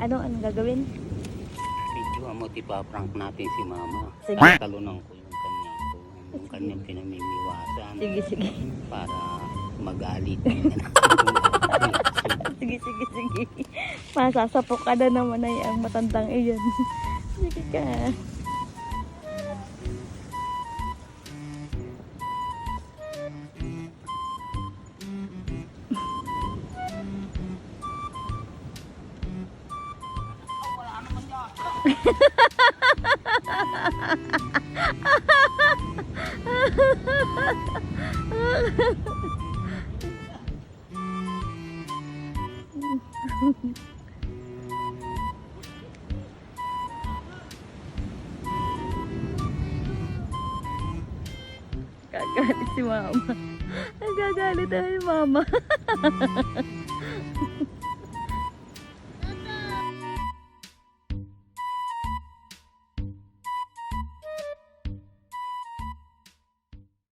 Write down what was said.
Anong gagawin? Video mo, prank natin si mama. Sige. Talunan ko yung kanyang pinamimiwasan. Sige, sige. Para magalit. Sige, sige, sige. Masasapok ka na naman ay ang matandang iyan. Sige ka. Gagalit si mama. Nagagalit ay mama.